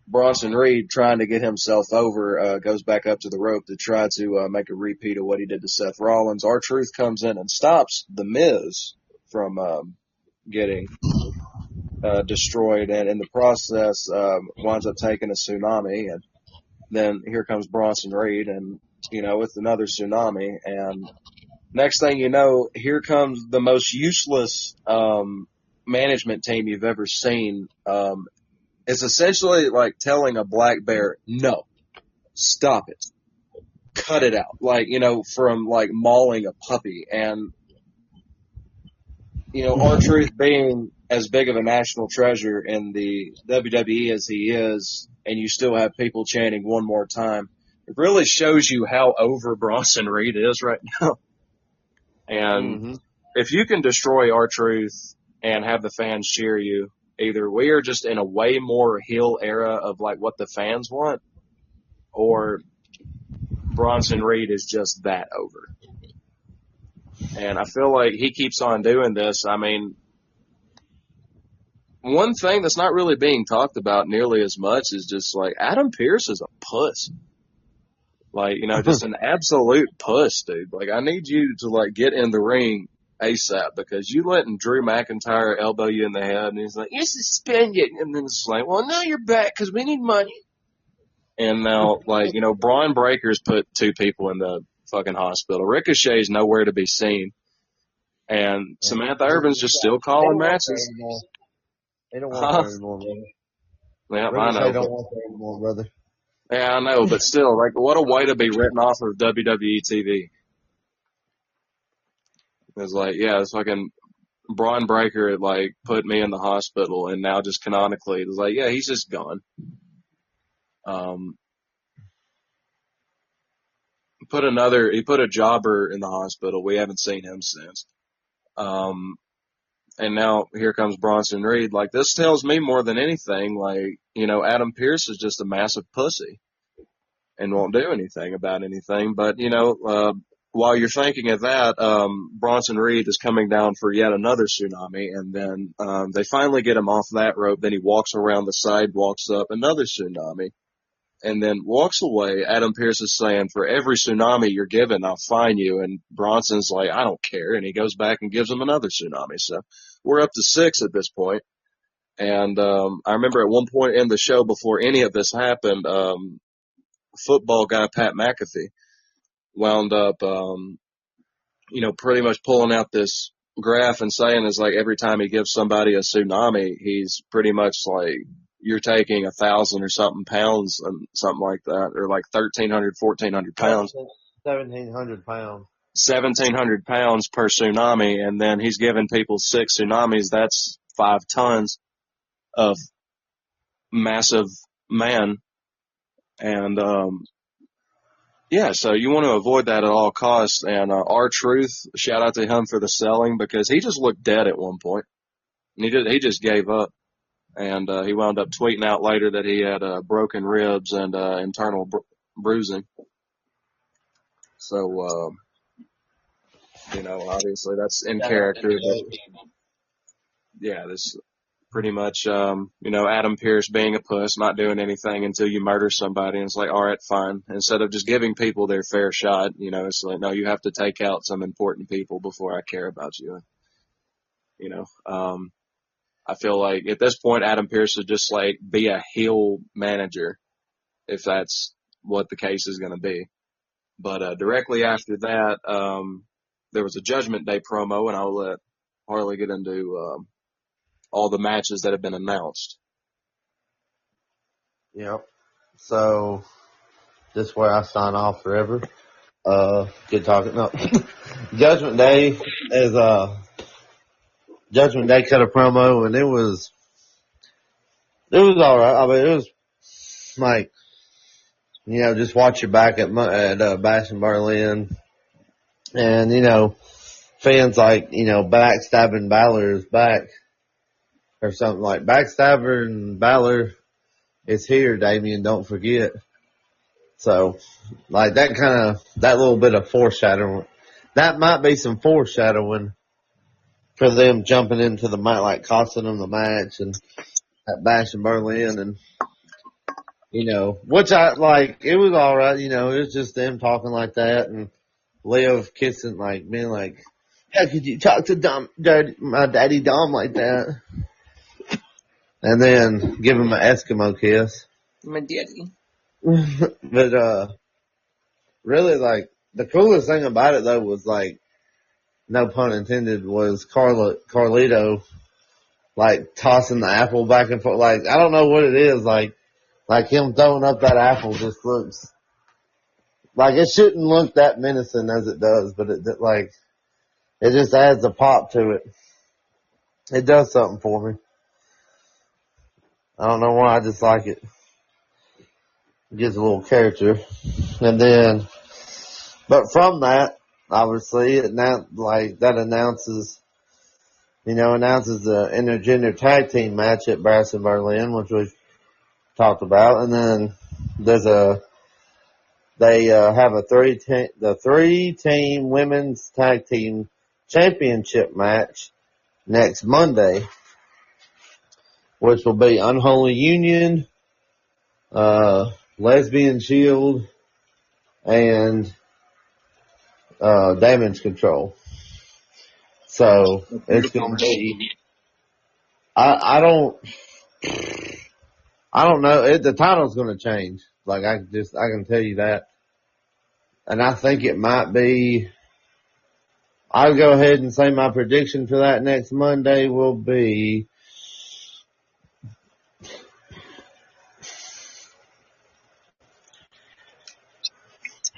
Bronson Reed, trying to get himself over, goes back up to the rope to try to make a repeat of what he did to Seth Rollins. R-Truth comes in and stops The Miz from getting destroyed, and in the process winds up taking a tsunami. And then here comes Bronson Reed, and with another tsunami. And next thing you know, here comes the most useless management team you've ever seen. It's essentially like telling a black bear, no, stop it, cut it out. Like, from like mauling a puppy. And, R-Truth being as big of a national treasure in the WWE as he is, and you still have people chanting one more time, it really shows you how over Bronson Reed is right now. And if you can destroy R-Truth and have the fans cheer you, either we are just in a way more heel era of like what the fans want, or Bronson Reed is just that over. And I feel like he keeps on doing this. I mean, one thing that's not really being talked about nearly as much is just like Adam Pearce is a puss. Like, just an absolute puss, dude. Like, I need you to like get in the ring ASAP, because you letting Drew McIntyre elbow you in the head, and he's like, you're suspended. And then it's like, well, now you're back because we need money. And now, like, Braun Breaker's put 2 people in the fucking hospital. Ricochet's nowhere to be seen. And Samantha Irvin's just still calling matches. They don't want that anymore, brother. Yeah, I know. They don't want that anymore, brother. Yeah, I know, but still, like, what a way to be written off of WWE TV. It's like, yeah, it's fucking Braun Breaker, like, put me in the hospital, and now just canonically, it's like, yeah, he's just gone. He put a jobber in the hospital. We haven't seen him since. And now here comes Bronson Reed. Like, this tells me more than anything, like, Adam Pearce is just a massive pussy and won't do anything about anything. But, while you're thinking of that, Bronson Reed is coming down for yet another tsunami, and then they finally get him off that rope. Then he walks around the side, walks up, another tsunami, and then walks away. Adam Pearce is saying, for every tsunami you're given, I'll fine you. And Bronson's like, I don't care. And he goes back and gives him another tsunami. So we're up to 6 at this point. And I remember at one point in the show, before any of this happened, football guy Pat McAfee wound up, pretty much pulling out this graph and saying is like every time he gives somebody a tsunami, he's pretty much like, you're taking 1,000 or something pounds and something like that, or like 1,300, 1,400 pounds. 1,700 pounds. 1,700 pounds per tsunami, and then he's giving people 6 tsunamis. That's 5 tons of massive man. And, yeah, so you want to avoid that at all costs. And R-Truth, shout out to him for the selling, because he just looked dead at one point. And he just gave up. And he wound up tweeting out later that he had broken ribs and internal bruising. So, obviously that's in character. But yeah, this pretty much, Adam Pearce being a puss, not doing anything until you murder somebody. And it's like, all right, fine. Instead of just giving people their fair shot, it's like, no, you have to take out some important people before I care about you. I feel like at this point, Adam Pearce would just like be a heel manager, if that's what the case is going to be. But directly after that, there was a Judgment Day promo, and I'll let Harley get into all the matches that have been announced. Yep. So this is where I sign off forever. Good talking. No. Judgment Day is Judgment Day cut a promo, and it was all right. I mean, it was like, just watch your back at Bash in Berlin, and fans like backstabbing Balor is back or something, like backstabber and Balor is here, Damien. Don't forget. So like that little bit of foreshadowing, that might be some foreshadowing for them jumping into the match, like costing them the match and at Bash in Berlin. And Which I like. It was all right. It was just them talking like that and Liv kissing, like being like, "How could you talk to my daddy Dom like that?" And then give him an Eskimo kiss. My daddy. But really, like the coolest thing about it though was like, no pun intended, was Carlito like tossing the apple back and forth. Like I don't know what it is. Like him throwing up that apple just looks like it shouldn't look that menacing as it does, but it just adds a pop to it. It does something for me. I don't know why, I just like it. It gives a little character. And then, but from that, obviously, that announces the intergender tag team match at Brass in Berlin, which we've talked about. And then they have the 3-team women's tag team championship match next Monday, which will be Unholy Union, Lesbian Shield, and Damage Control. So it's going to be. I don't know. The title's going to change. Like I can tell you that, and I think it might be. I'll go ahead and say my prediction for that next Monday will be.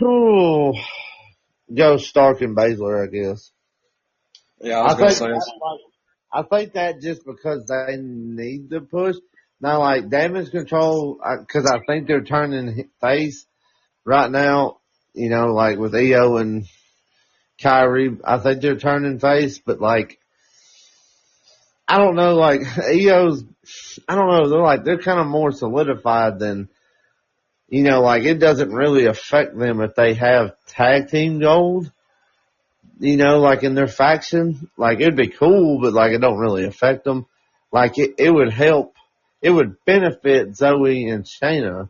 Oh, go Stark and Baszler, I guess. Yeah, I was going to say. I think that just because they need the push. Now, like Damage Control, because I think they're turning face right now. Like with EO and Kyrie, I think they're turning face. But like, I don't know. Like EO's, I don't know. They're kind of more solidified than. Like it doesn't really affect them if they have tag team gold. Like in their faction, like it'd be cool, but like it don't really affect them. Like it would help, it would benefit Zoe and Shayna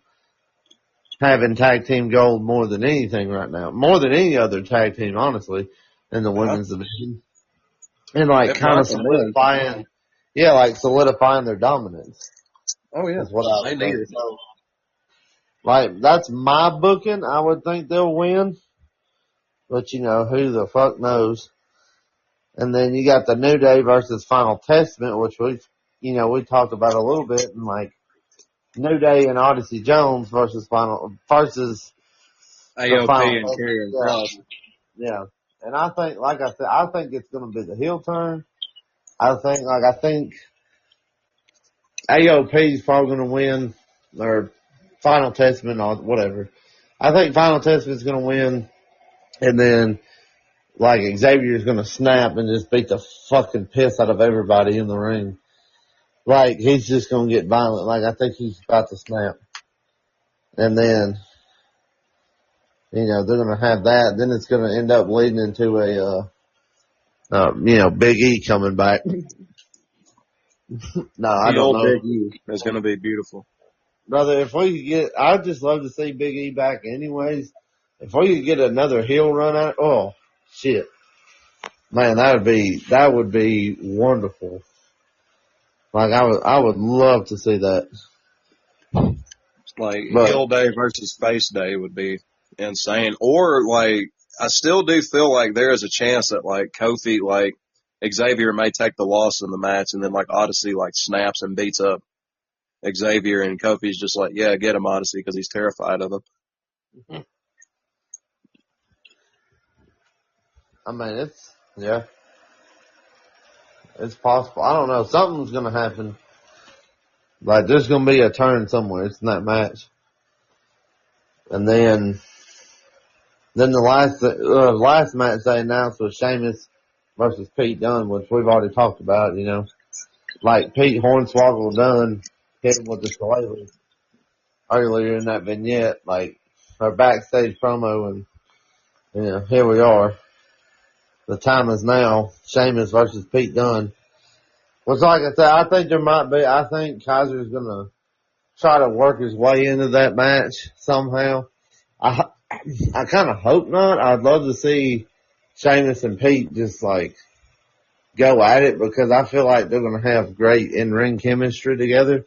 having tag team gold more than anything right now, more than any other tag team, honestly, in the women's division, and like kind of solidifying their dominance. Oh yeah, That's what I need think. it. So, like that's my booking. I would think they'll win. But who the fuck knows? And then you got the New Day versus Final Testament, which we talked about a little bit, and like New Day and Odyssey Jones versus AOP the Final and Karrion Kross. Yeah. And I think, like I said, I think it's going to be the heel turn. I think AOP is probably going to win, or Final Testament or whatever. I think Final Testament's going to win, and then like Xavier's gonna snap and just beat the fucking piss out of everybody in the ring. Like he's just gonna get violent. Like I think he's about to snap. And then, they're gonna have that. Then it's gonna end up leading into Big E coming back. No, I don't know. Big E is gonna be beautiful. Brother, if we could I'd just love to see Big E back anyways. If we could get another heel run out, oh shit. Man, that would be wonderful. Like I would love to see that. Like heel day versus face day would be insane. Or like I still do feel like there is a chance that like Kofi, like Xavier may take the loss in the match, and then like Odyssey like snaps and beats up Xavier, and Kofi's just like, yeah, get him Odyssey because he's terrified of him. I mean, it's possible. I don't know. Something's gonna happen. Like there's gonna be a turn somewhere. It's in that match. And then the last match they announced was Sheamus versus Pete Dunne, which we've already talked about. Like Pete Hornswoggle Dunne hit him with the shillelagh earlier in that vignette, like our backstage promo, and here we are. The time is now. Sheamus versus Pete Dunne. Which, like I said, I think there might be. I think Kaiser's gonna try to work his way into that match somehow. I kind of hope not. I'd love to see Sheamus and Pete just like go at it because I feel like they're going to have great in-ring chemistry together.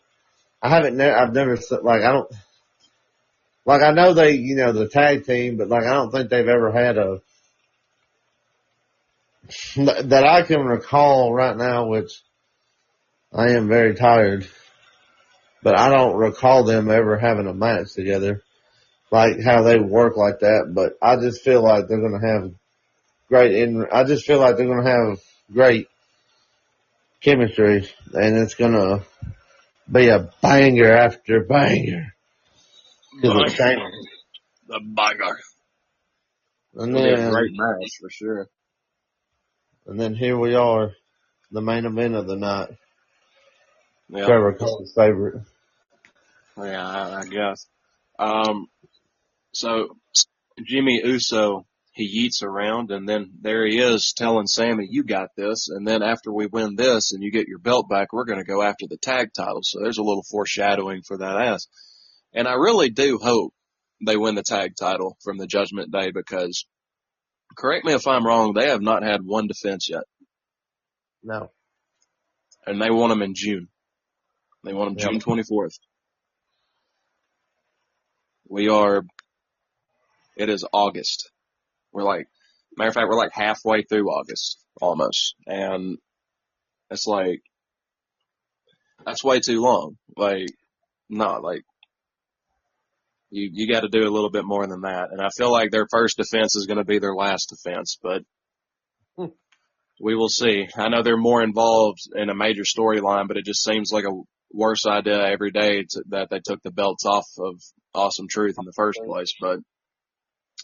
I've never, like, I don't, like, I know they, the tag team, but like, I don't think they've ever had that I can recall right now, which I am very tired, but I don't recall them ever having a match together, like how they work like that, but I just feel like they're going to have I just feel like they're going to have great chemistry, and it's going to be a banger after banger. The banger. And It'll be a then, great match for sure. And then here we are, the main event of the night. Yeah. Trevor Cole's favorite. Yeah, I guess. So Jimmy Uso, he yeets around, and then there he is telling Sammy, "You got this." And then after we win this and you get your belt back, we're going to go after the tag title. So there's a little foreshadowing for that ass. And I really do hope they win the tag title from the Judgment Day because, correct me if I'm wrong, they have not had one defense yet. No. And they want them in June. They want them June 24th. It is August. Matter of fact, we're like halfway through August, almost. And it's like, that's way too long. You got to do a little bit more than that. And I feel like their first defense is going to be their last defense, but we will see. I know they're more involved in a major storyline, but it just seems like a worse idea every day that they took the belts off of Awesome Truth in the first place, but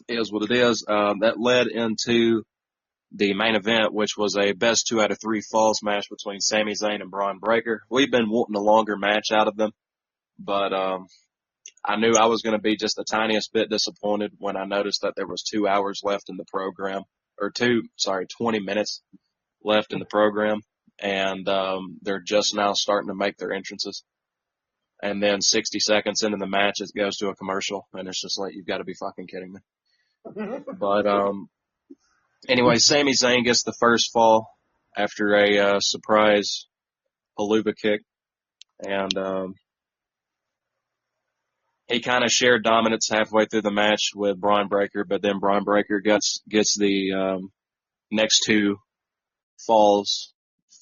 it is what it is. That led into the main event, which was a best 2 out of 3 falls match between Sami Zayn and Braun Breaker. We've been wanting a longer match out of them, but I knew I was going to be just the tiniest bit disappointed when I noticed that there was 2 hours left in the program, 20 minutes left in the program, and they're just now starting to make their entrances. And then 60 seconds into the match, it goes to a commercial, and it's just like, you've got to be fucking kidding me. But anyway, Sami Zayn gets the first fall after a surprise haluva kick, and he kind of shared dominance halfway through the match with Braun Breaker, but then Braun Breaker gets the next 2 falls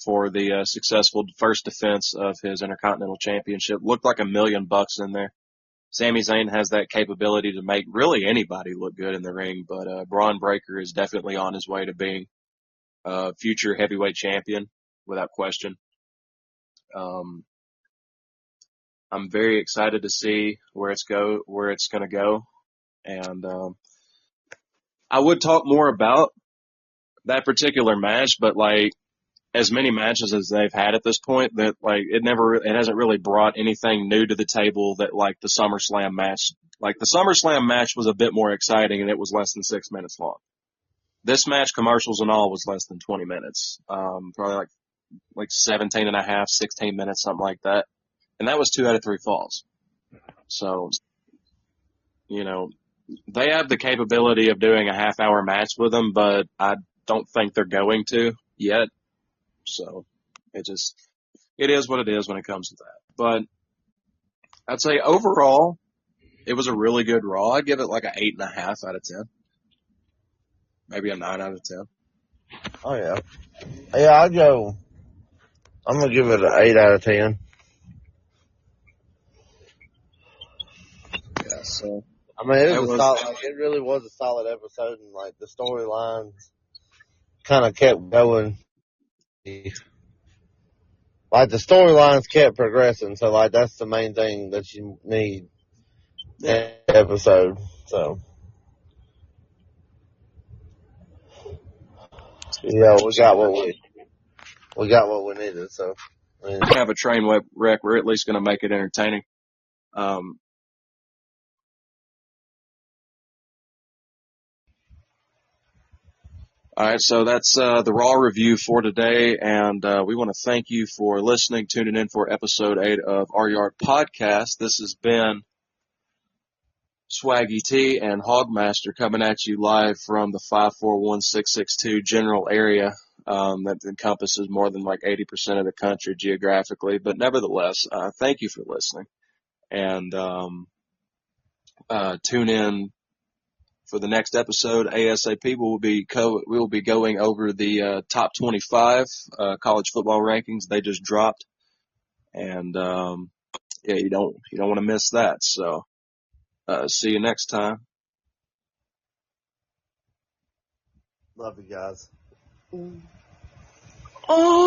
for the successful first defense of his Intercontinental Championship. Looked like $1 million in there. Sami Zayn has that capability to make really anybody look good in the ring, but Braun Breaker is definitely on his way to being future heavyweight champion without question. I'm very excited to see where it's going to go, and I would talk more about that particular match, but like, as many matches as they've had at this point, that like it hasn't really brought anything new to the table that like the SummerSlam match. Like the SummerSlam match was a bit more exciting and it was less than 6 minutes long. This match, commercials and all, was less than 20 minutes. Probably like 17 and a half, 16 minutes, something like that. And that was 2 out of 3 falls. So, they have the capability of doing a half-hour match with them, but I don't think they're going to yet. So it is what it is when it comes to that. But I'd say overall, it was a really good Raw. I'd give it like an 8.5 out of 10. Maybe a 9 out of 10. Oh yeah. Yeah, I'm going to give it an 8 out of 10. Yeah, so. I mean, it really was a solid episode, and like the storylines kind of kept going. Like the storylines kept progressing, so like that's the main thing that you need in an episode. So yeah, we got what we needed. So have a train wreck. We're at least going to make it entertaining. All right, so that's the Raw review for today, and we want to thank you for listening, tuning in for episode 8 of Our Yard Podcast. This has been Swaggy T and Hogmaster coming at you live from the 541662 general area that encompasses more than like 80% of the country geographically. But nevertheless, thank you for listening, and tune in for the next episode ASAP. We will be going over the top 25 college football rankings. They just dropped, and yeah, you don't want to miss that. So see you next time. Love you guys. Oh.